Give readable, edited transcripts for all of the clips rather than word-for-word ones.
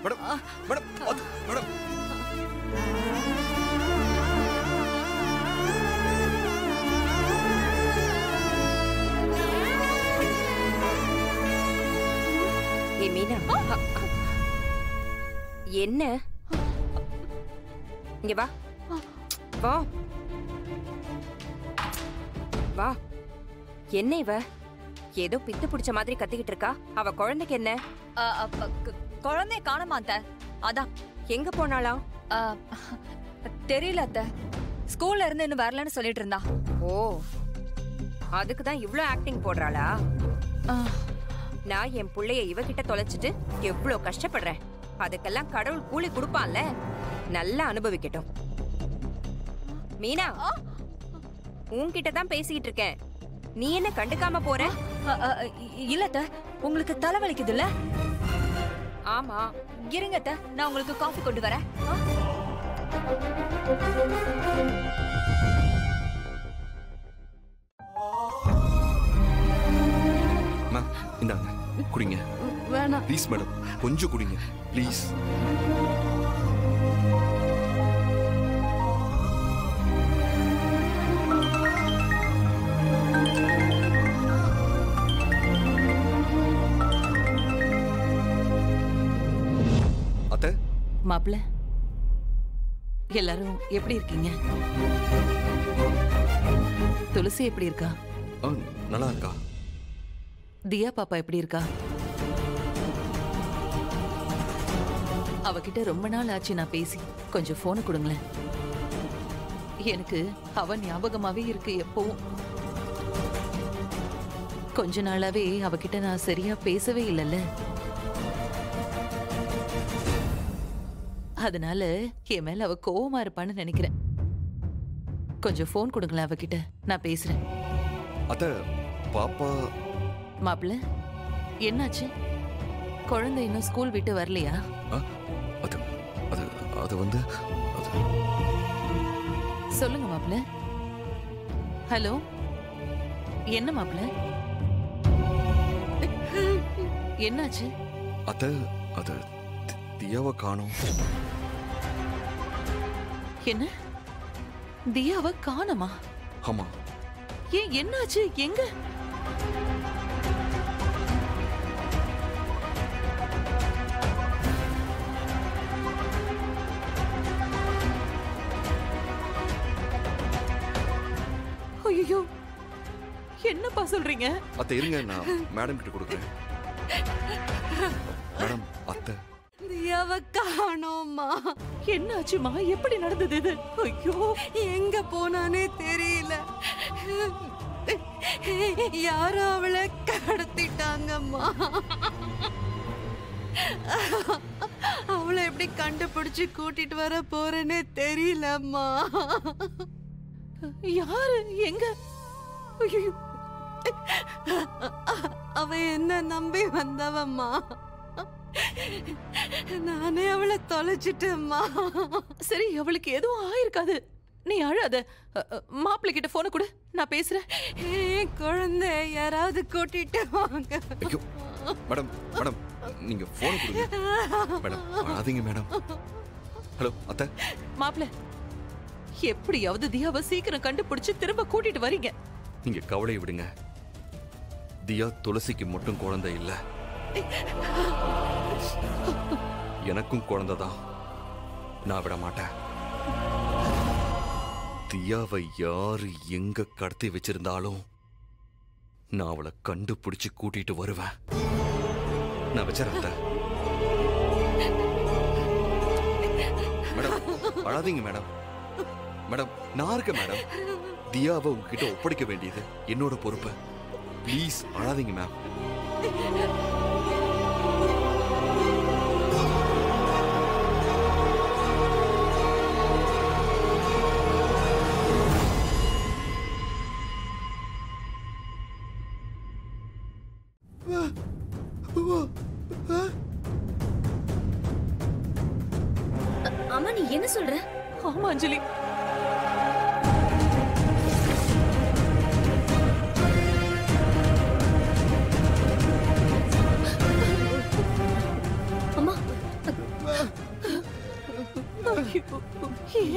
Madam madam madam Meena, என்ன? இங்க வா வா வா. என்ன இவ ஏதோ பித்து பிடிச்ச மாதிரி கத்திக்கிட்டு இருக்கா? அவ குழந்தைக்கு என்ன? குழந்தைய காணோமா அத்தை. அதான். எங்க போனாலாம்? தெரியல அத்தை. ஸ்கூல்ல இருந்து இன்னும் வரலன்னு சொல்லிட்டு இருந்தா. ஓ, அதுக்கு தான் இவ்ளோ ஆக்டிங் போடுறாளா? நான் என் புள்ளைய இவகிட்ட தொலைச்சிட்டு எவ்ளோ கஷ்டப்படுறேன். அதுக்கெல்லாம் கடவுள் கூலி கொடுப்பான்ல. நல்லா அனுபவிக்கட்டும். மீனா, உன்கிட்ட தான் பேசிக்கிட்டு இருக்கேன். நீ என்ன கண்டுக்காம போற? இல்ல அத்தை, உங்களுக்கு தலைவலிக்குது இல்ல? ஆமா. இருங்க அத்தை, நான் உங்களுக்கு காஃபி கொண்டு வரேன். இந்தாங்க குடிங்க. வேணாம் ப்ளீஸ் மேடம், கொஞ்சம் குடிங்க ப்ளீஸ். அத்தை. மாப்பிள்ள, எல்லாரும் எப்படி இருக்கீங்க? துளசி எப்படி இருக்கா? நல்லா இருக்கா. தியா பாப்பா எப்படி இருக்கா? அவகிட்ட ரொம்ப நாள் ஆச்சு நான் பேசி. கொஞ்சம் போனை கொடுங்களேன். எனக்கு அவ ஞாபகமாவே இருக்கு எப்பவும். கொஞ்ச நாளாவே அவகிட்ட நான் சரியா பேசவே இல்லைல்ல. அதனால என் மேல அவ கோவமா இருப்பான்னு நினைக்கிறேன். கொஞ்சம் போன் கொடுங்களேன் அவகிட்ட, நான் பேசுறேன். அத்தை, பாப்பா. மாப்பிள்ள, என்னாச்சு? குழந்தை இன்னும் ஸ்கூல் விட்டு வரலையா? அது அது அது வந்து சொல்லுங்க மாப்பிள்ள. ஹலோ, என்ன மாப்பிள்ள? என்னாச்சு? அத்தை, அது தியாவை காணோம். என்ன? தியாவை காணோமா? ஆமா. ஏன், என்னாச்சு? எங்க? ஐயோ, என்னப்பா சொல்றீங்க? அத்தை இருங்க, நான் மேடம் கிட்ட கொடுக்குறேன். மேடம், அத்தை தியாவை காணோம்மா. என்னாச்சுமா? எப்படி நடந்தது இது? ஐயோ, எங்க போனானே தெரியல. யாரோ அவளை கடத்திட்டாங்கம்மா. அவளை எப்படி கண்டுபிடிச்சு கூட்டிட்டு வர போறேன்னே தெரியலம்மா. யாரு? எங்க? ஐயோ, அவ என்ன நம்பி வந்தவம்மா. நானே அவளை தொலைச்சிட்டேம்மா. சரி, அவளுக்கு எதுவும் ஆயிருக்காது. நீ அழாத. மாப்பிள்ளை கிட்ட போன கொடு, நான் பேசுறேன். குழந்தை யாராவது கூட்டிட்டு வாங்க. ஐயோ மேடம், மேடம் நீங்க போன் கொடுங்க. மேடம் அழாதீங்க மேடம். ஹலோ அத்தை. மாப்பிள்ளை, எப்படியாவது தியாவை சீக்கிரம் கண்டுபிடிச்சு திரும்ப கூட்டிட்டு வரீங்க. நீங்க கவலையை விடுங்க. தியா துளசிக்கு மட்டும் குழந்தை இல்ல, எனக்கும் குழந்தைதான். நான் விட மாட்டேன். தியாவை யாரு எங்க கடத்தி வச்சிருந்தாலும் நான் அவளை கண்டுபிடிச்சு கூட்டிட்டு வருவேன். நான் வச்சிடறேன். மேடம் அழாதீங்க மேடம். மேடம் நான் இருக்கேன் மேடம். தியாவை உங்ககிட்ட ஒப்படைக்க வேண்டியது என்னோட பொறுப்பு. ப்ளீஸ் அழாதீங்க மேம். அம்மா, நீ என்ன சொல்ற? ஆமா அஞ்சலி, அம்மா,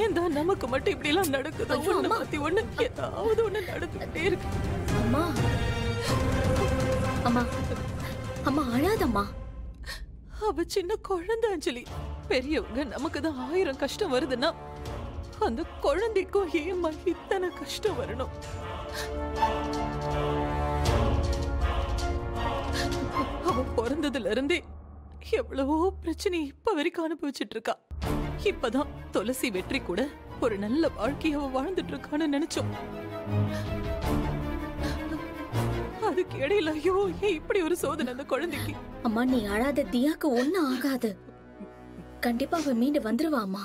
ஏன் தான் நமக்கு மட்டும் இப்படி எல்லாம் நடக்குது? ஒண்ணு மாத்தி ஒண்ணு ஏதாவது ஒண்ணு நடந்துட்டே இருக்கு. அம்மா அம்மா அம்மா அழாதம்மா. அவ சின்ன குழந்தை அஞ்சலி. பெரியவங்க நமக்கு தான் 1000 கஷ்டம் வருதுன்னா அந்த குழந்தைக்கும் ஏமா இத்தனை கஷ்டம் வரணும்? அவ பிறந்ததுல இருந்தே எவ்வளவோ பிரச்சனை இப்ப வரைக்கும் அனுபவிச்சுட்டு இருக்கா. இப்பதான் துளசி வெற்றி கூட ஒரு நல்ல வாழ்க்கைய அவ வாழ்ந்துட்டு இருக்கான்னு நினைச்சோம். அதுக்கு இடையில ஐயோ ஏன் இப்படி ஒரு சோதனை அந்த குழந்தைக்கு? அம்மா நீ அழாத, தியாக்கு ஒண்ணும் ஆகாது. கண்டிப்பா அவ மீண்டு வந்துருவா அம்மா.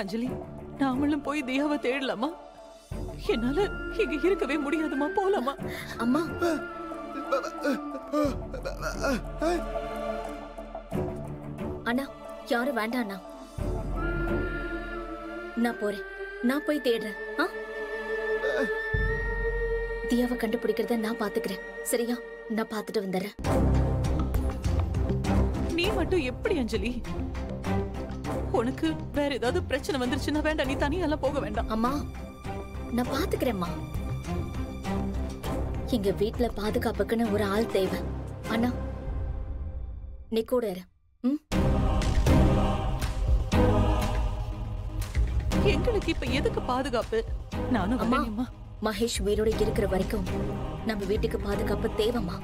அஞ்சலி, நாமளும் போய் தியாவை தேடலாமா? என்னால இங்க இருக்கவே முடியாதுமா, போலாமா? அம்மா அண்ணா யாரும் வேண்டாம் அண்ணா, நான் போறேன். நான் போய் தேடுறேன். தியாவை கண்டுபிடிக்கிறத நான் பாத்துக்கிறேன். சரியா? நான் பாத்துட்டு வந்துடுறேன். நீ மட்டும் எப்படி அஞ்சலி? உனக்கு வேற ஏதாவது பிரச்சனை வந்துருச்சுன்னா வேண்டாம், நீ தனியாலாம் போக வேண்டாம். அம்மா நான் பாத்துக்கிறேன்மா. எங்க வீட்டுல பாதுகாப்புக்குன்னு ஒரு ஆள் தேவை. அண்ணா நீ கூட இரு. எங்களுக்கு இப்ப எதுக்கு பாதுகாப்பு? நானும் அம்மா வரேன்மா. மகேஷ் உயிரோட இருக்கிற வரைக்கும் நம்ம வீட்டுக்கு பாதுகாப்பு தேவைம்மா.